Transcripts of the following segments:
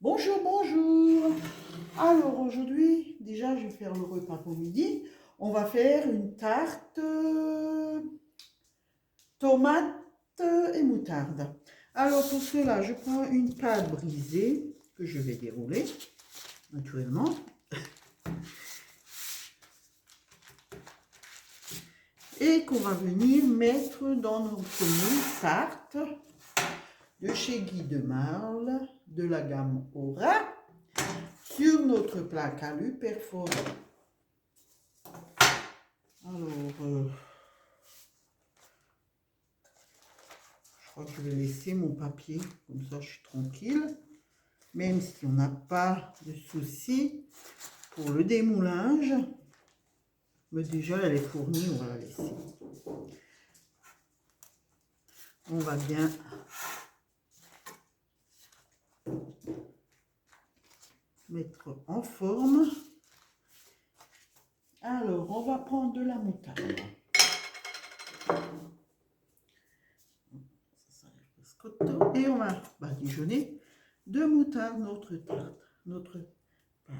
Bonjour, bonjour. Alors aujourd'hui, déjà, je vais faire le repas pour midi. On va faire une tarte tomate et moutarde. Alors pour cela, je prends une pâte brisée que je vais dérouler naturellement et qu'on va venir mettre dans notre moule tarte de chez Guy de Marle de la gamme Aura sur notre plaque alu perforé. Alors, je crois que je vais laisser mon papier, comme ça je suis tranquille. Même si on n'a pas de souci pour le démoulage. Mais déjà, elle est fournie, on va la laisser. On va bien mettre en forme. Alors, on va prendre de la moutarde. Et on va badigeonner de moutarde notre tarte, notre pâte.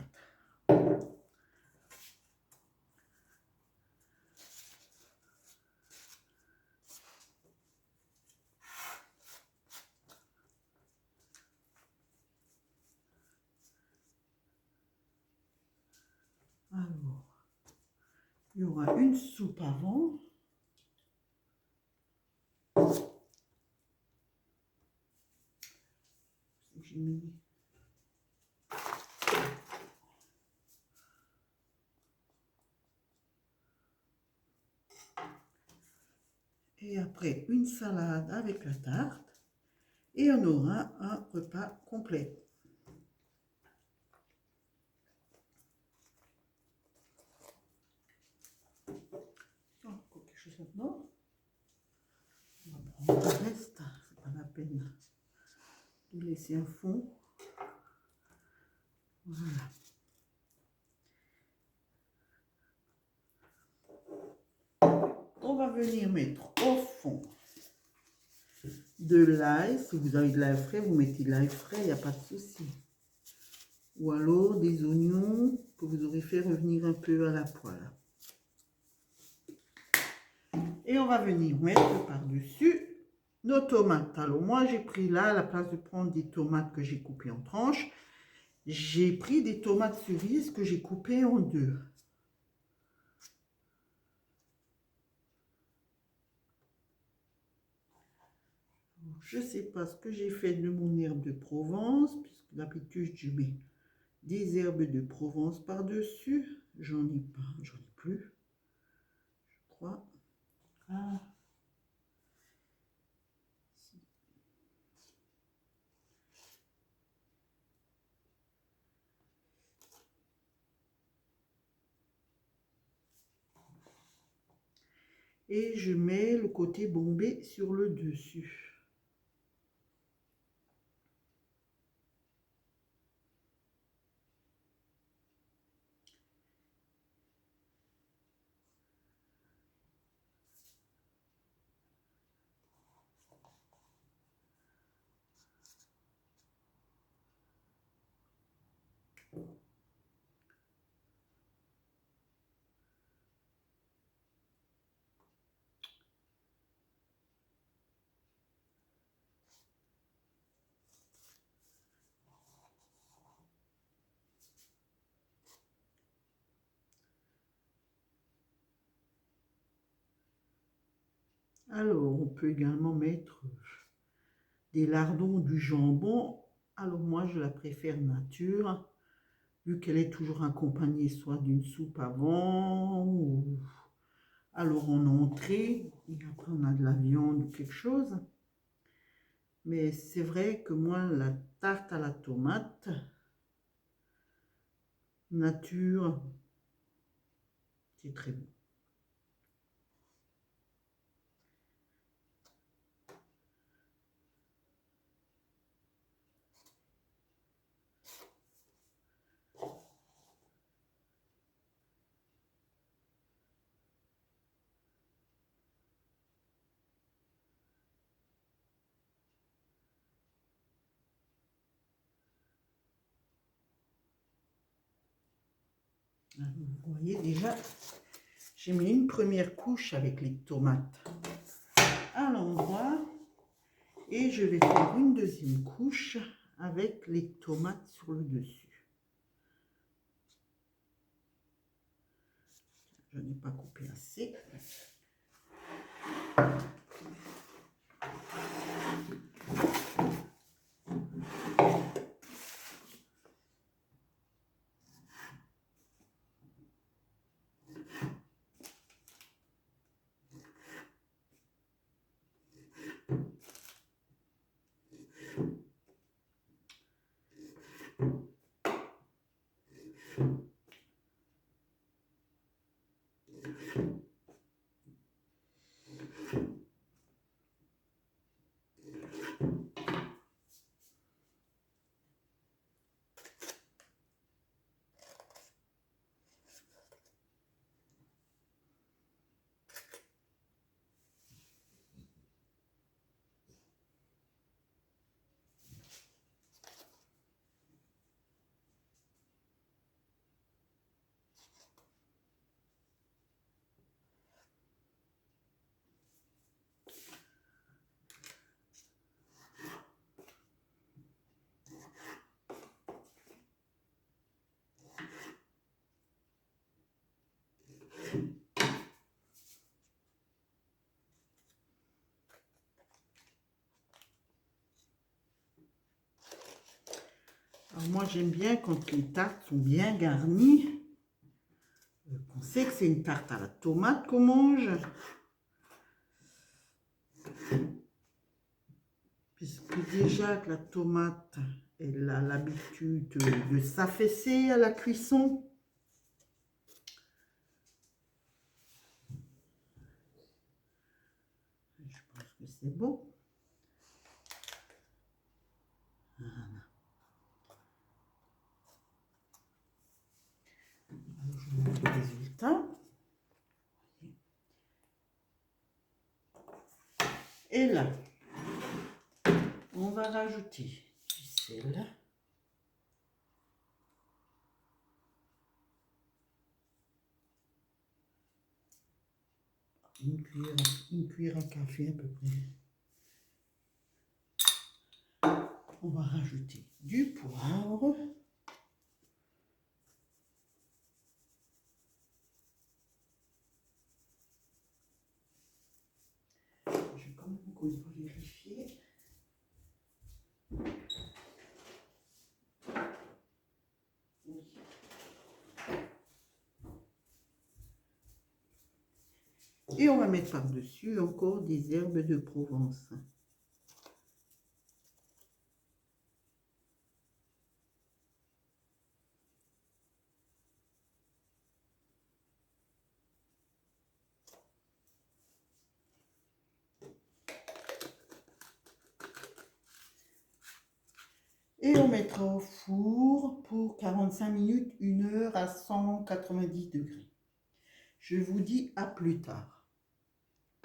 Alors, il y aura une soupe avant. J'ai mis et après une salade avec la tarte et on aura un repas complet. Encore quelque chose maintenant. On va prendre le reste, c'est pas la peine de laisser un fond. Voilà. On va venir mettre au fond de l'ail. Si vous avez de l'ail frais, vous mettez de l'ail frais, il n'y a pas de souci. Ou alors des oignons que vous aurez fait revenir un peu à la poêle. Et on va venir mettre par-dessus nos tomates. Alors moi j'ai pris là, à la place de prendre des tomates que j'ai coupées en tranches, j'ai pris des tomates cerises que j'ai coupées en deux. Je ne sais pas ce que j'ai fait de mon herbe de Provence, puisque d'habitude je mets des herbes de Provence par-dessus. J'en ai pas, j'en ai plus, je crois. Ah. Et je mets le côté bombé sur le dessus. Alors, on peut également mettre des lardons, du jambon. Alors moi, je la préfère nature, vu qu'elle est toujours accompagnée soit d'une soupe avant, ou alors en entrée, et après on a de la viande ou quelque chose. Mais c'est vrai que moi, la tarte à la tomate, nature, c'est très bon. Vous voyez déjà, j'ai mis une première couche avec les tomates à l'endroit et je vais faire une deuxième couche avec les tomates sur le dessus. Je n'ai pas coupé assez. Alors moi j'aime bien quand les tartes sont bien garnies. On sait que c'est une tarte à la tomate qu'on mange. Puisque déjà que la tomate, elle a l'habitude de s'affaisser à la cuisson. Je pense que c'est bon. Voilà. Alors, je vous montre le résultat. Et là, on va rajouter du sel. Une cuillère à café à peu près. On va rajouter du poivre. Je vais quand même encore une fois vérifier. Oui. Et on va mettre par-dessus encore des herbes de Provence. Et on mettra au four pour 45 minutes, 1 heure à 190 degrés. Je vous dis à plus tard.